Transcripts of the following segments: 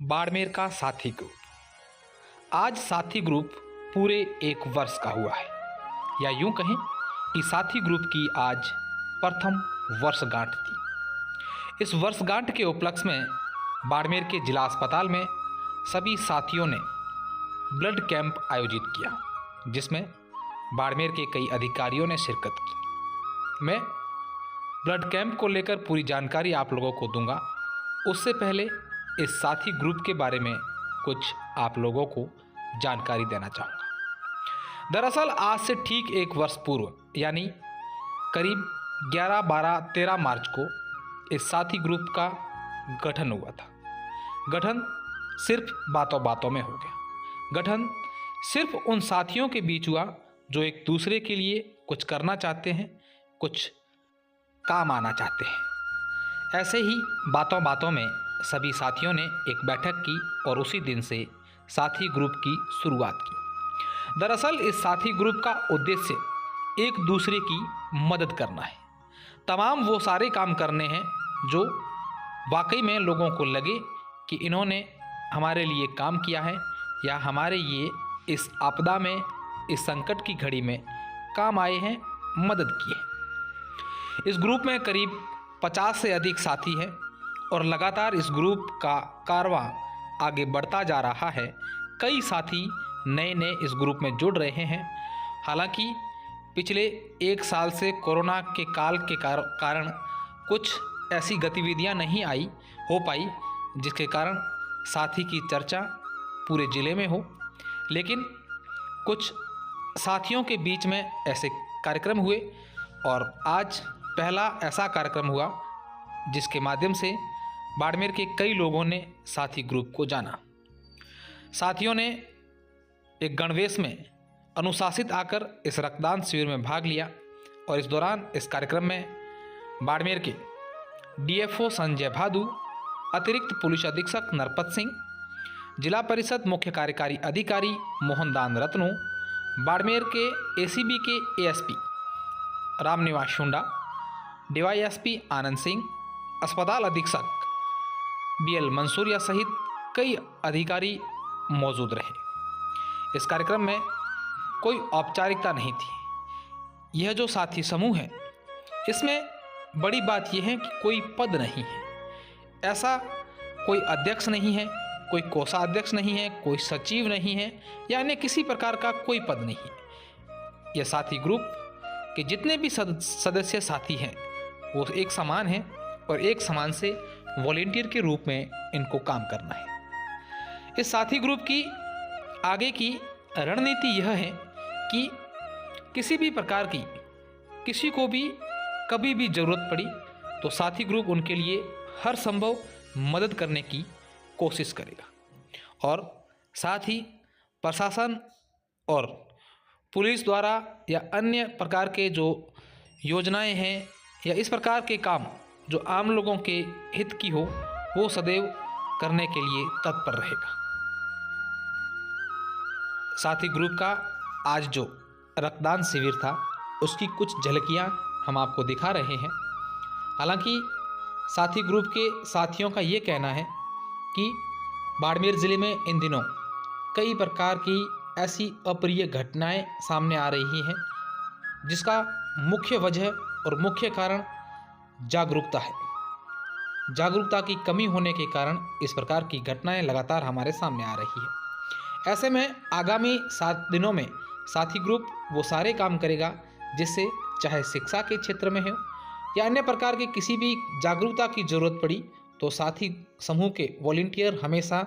बाड़मेर का साथी ग्रुप। आज साथी ग्रुप पूरे 1 वर्ष का हुआ है, या यूं कहें कि साथी ग्रुप की आज प्रथम वर्षगांठ थी। इस वर्षगांठ के उपलक्ष्य में बाड़मेर के जिला अस्पताल में सभी साथियों ने ब्लड कैंप आयोजित किया, जिसमें बाड़मेर के कई अधिकारियों ने शिरकत की। मैं ब्लड कैंप को लेकर पूरी जानकारी आप लोगों को दूंगा। उससे पहले इस साथी ग्रुप के बारे में कुछ आप लोगों को जानकारी देना चाहूँगा। दरअसल आज से ठीक 1 वर्ष पूर्व यानी करीब 11, 12, 13 मार्च को इस साथी ग्रुप का गठन हुआ था। गठन सिर्फ बातों बातों में हो गया। गठन सिर्फ उन साथियों के बीच हुआ जो एक दूसरे के लिए कुछ करना चाहते हैं, कुछ काम आना चाहते हैं। ऐसे ही बातों बातों में सभी साथियों ने एक बैठक की और उसी दिन से साथी ग्रुप की शुरुआत की। दरअसल इस साथी ग्रुप का उद्देश्य एक दूसरे की मदद करना है। तमाम वो सारे काम करने हैं जो वाकई में लोगों को लगे कि इन्होंने हमारे लिए काम किया है या हमारे ये इस आपदा में, इस संकट की घड़ी में काम आए हैं, मदद की है। इस ग्रुप में करीब 50 से अधिक साथी हैं और लगातार इस ग्रुप का कारवां आगे बढ़ता जा रहा है। कई साथी नए नए इस ग्रुप में जुड़ रहे हैं। हालांकि पिछले 1 साल से कोरोना के काल के कारण कुछ ऐसी गतिविधियां नहीं हो पाई जिसके कारण साथी की चर्चा पूरे ज़िले में हो, लेकिन कुछ साथियों के बीच में ऐसे कार्यक्रम हुए और आज पहला ऐसा कार्यक्रम हुआ जिसके माध्यम से बाड़मेर के कई लोगों ने साथी ग्रुप को जाना। साथियों ने एक गणवेश में अनुशासित आकर इस रक्तदान शिविर में भाग लिया और इस दौरान इस कार्यक्रम में बाड़मेर के डीएफओ संजय भादु, अतिरिक्त पुलिस अधीक्षक नरपत सिंह, जिला परिषद मुख्य कार्यकारी अधिकारी मोहनदान रत्नू, बाड़मेर के एसीबी के एएसपी रामनिवास शुंडा, डीवाईएसपी आनंद सिंह, अस्पताल अधीक्षक बीएल मंसूरिया सहित कई अधिकारी मौजूद रहे। इस कार्यक्रम में कोई औपचारिकता नहीं थी। यह जो साथी समूह है, इसमें बड़ी बात यह है कि कोई पद नहीं है। ऐसा कोई अध्यक्ष नहीं है, कोई कोषाध्यक्ष नहीं है, कोई सचिव नहीं है या अन्य किसी प्रकार का कोई पद नहीं है। यह साथी ग्रुप के जितने भी सदस्य साथी हैं वो एक समान हैं और एक समान से वॉलेंटियर के रूप में इनको काम करना है। इस साथी ग्रुप की आगे की रणनीति यह है कि किसी भी प्रकार की किसी को भी कभी भी ज़रूरत पड़ी तो साथी ग्रुप उनके लिए हर संभव मदद करने की कोशिश करेगा। और साथ ही प्रशासन और पुलिस द्वारा या अन्य प्रकार के जो योजनाएं हैं या इस प्रकार के काम जो आम लोगों के हित की हो, वो सदैव करने के लिए तत्पर रहेगा। साथी ग्रुप का आज जो रक्तदान शिविर था उसकी कुछ झलकियां हम आपको दिखा रहे हैं। हालांकि साथी ग्रुप के साथियों का ये कहना है कि बाड़मेर ज़िले में इन दिनों कई प्रकार की ऐसी अप्रिय घटनाएं सामने आ रही हैं जिसका मुख्य वजह और मुख्य कारण जागरूकता है। जागरूकता की कमी होने के कारण इस प्रकार की घटनाएं लगातार हमारे सामने आ रही है। ऐसे में आगामी 7 दिनों में साथी ग्रुप वो सारे काम करेगा जिससे चाहे शिक्षा के क्षेत्र में हो या अन्य प्रकार के किसी भी जागरूकता की ज़रूरत पड़ी तो साथी समूह के वॉलंटियर हमेशा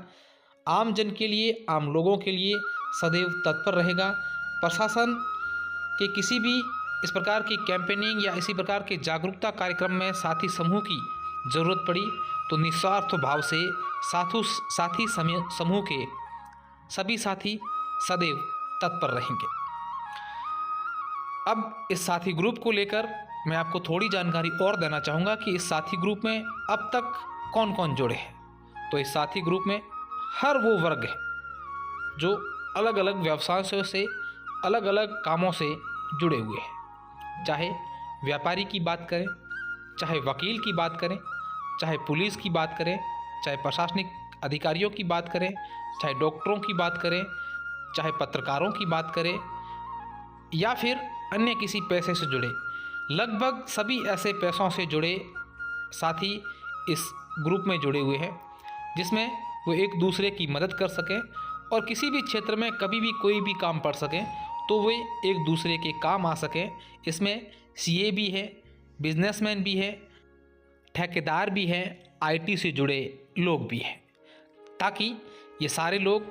आम जन के लिए, आम लोगों के लिए सदैव तत्पर रहेगा। प्रशासन के किसी भी इस प्रकार की कैंपेनिंग या इसी प्रकार के जागरूकता कार्यक्रम में साथी समूह की ज़रूरत पड़ी तो निस्वार्थ भाव से साथी समूह के सभी साथी सदैव तत्पर रहेंगे। अब इस साथी ग्रुप को लेकर मैं आपको थोड़ी जानकारी और देना चाहूँगा कि इस साथी ग्रुप में अब तक कौन कौन जुड़े हैं। तो इस साथी ग्रुप में हर वो वर्ग है जो अलग अलग व्यवसायों से, अलग अलग कामों से जुड़े हुए हैं। चाहे व्यापारी की बात करें, चाहे वकील की बात करें, चाहे पुलिस की बात करें, चाहे प्रशासनिक अधिकारियों की बात करें, चाहे डॉक्टरों की बात करें, चाहे पत्रकारों की बात करें, या फिर अन्य किसी पैसे से जुड़े, लगभग सभी ऐसे पैसों से जुड़े साथी इस ग्रुप में जुड़े हुए हैं, जिसमें वो एक दूसरे की मदद कर सकें और किसी भी क्षेत्र में कभी भी कोई भी काम पड़ सकें तो वे एक दूसरे के काम आ सकें। इसमें सीए भी है, बिजनेसमैन भी है, ठेकेदार भी हैं, आईटी से जुड़े लोग भी हैं, ताकि ये सारे लोग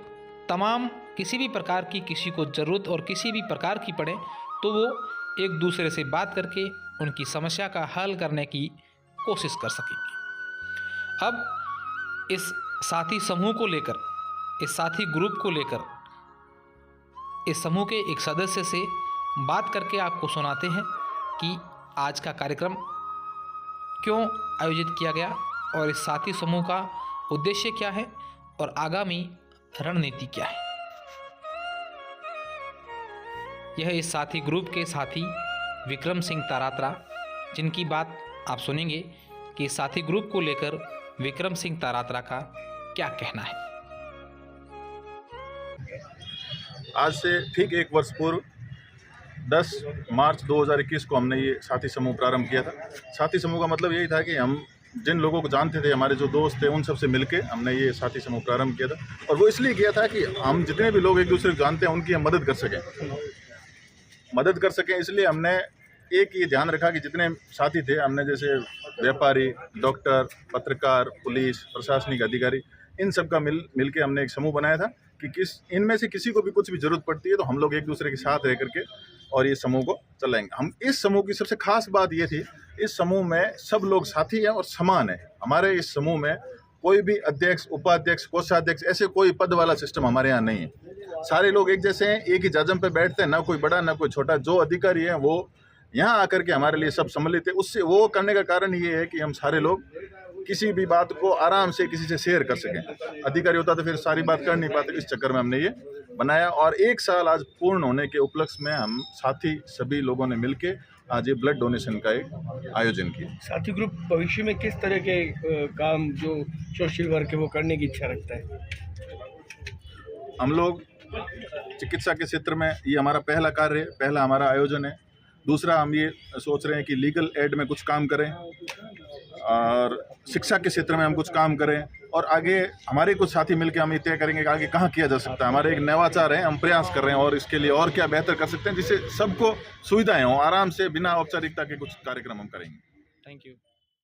तमाम किसी भी प्रकार की किसी को ज़रूरत और किसी भी प्रकार की पड़े तो वो एक दूसरे से बात करके उनकी समस्या का हल करने की कोशिश कर सकेंगे। अब इस साथी समूह को लेकर, इस साथी ग्रुप को लेकर इस समूह के एक सदस्य से बात करके आपको सुनाते हैं कि आज का कार्यक्रम क्यों आयोजित किया गया और इस साथी समूह का उद्देश्य क्या है और आगामी रणनीति क्या है। यह इस साथी ग्रुप के साथी विक्रम सिंह तारात्रा, जिनकी बात आप सुनेंगे कि इस साथी ग्रुप को लेकर विक्रम सिंह तारात्रा का क्या कहना है। आज से ठीक एक वर्ष पूर्व 10 मार्च 2021 को हमने ये साथी समूह प्रारंभ किया था। साथी समूह का मतलब यही था कि हम जिन लोगों को जानते थे, हमारे जो दोस्त थे, उन सब से मिलके हमने ये साथी समूह प्रारंभ किया था। और वो इसलिए किया था कि हम जितने भी लोग एक दूसरे को जानते हैं उनकी हम मदद कर सकें। इसलिए हमने एक ये ध्यान रखा कि जितने साथी थे, हमने जैसे व्यापारी, डॉक्टर, पत्रकार, पुलिस, प्रशासनिक अधिकारी, इन सब का मिल के हमने एक समूह बनाया था कि इनमें से किसी को भी कुछ भी जरूरत पड़ती है तो हम लोग एक दूसरे के साथ रह करके और ये समूह को चलाएंगे। हम इस समूह की सबसे खास बात ये थी, इस समूह में सब लोग साथी हैं और समान है। हमारे इस समूह में कोई भी अध्यक्ष, उपाध्यक्ष, कोषाध्यक्ष, ऐसे कोई पद वाला सिस्टम हमारे यहाँ नहीं है। सारे लोग एक जैसे हैं, एक ही जाजम पे बैठते हैं, ना कोई बड़ा ना कोई छोटा। जो अधिकारी है वो यहाँ आकर के हमारे लिए सब सम्मिलित है। उससे वो करने का कारण ये है कि हम सारे लोग किसी भी बात को आराम से किसी से शेयर कर सकें। अधिकारी होता तो फिर सारी बात कर नहीं पाते, इस चक्कर में हमने ये बनाया। और 1 साल आज पूर्ण होने के उपलक्ष्य में हम साथी सभी लोगों ने मिलके आज ये ब्लड डोनेशन का एक आयोजन किया। साथी ग्रुप भविष्य में किस तरह के काम जो सोशल वर्क है वो करने की इच्छा रखता है? हम लोग चिकित्सा के क्षेत्र में ये हमारा पहला कार्य है, पहला हमारा आयोजन है। दूसरा, हम ये सोच रहे हैं कि लीगल एड में कुछ काम करें और शिक्षा के क्षेत्र में हम कुछ काम करें और आगे हमारे कुछ साथी मिलकर हम ये तय करेंगे कि आगे कहाँ किया जा सकता है। हमारे एक नवाचार है, हम प्रयास कर रहे हैं और इसके लिए और क्या बेहतर कर सकते हैं जिससे सबको सुविधाएं हों। आराम से बिना औपचारिकता के कुछ कार्यक्रम हम करेंगे। Thank you.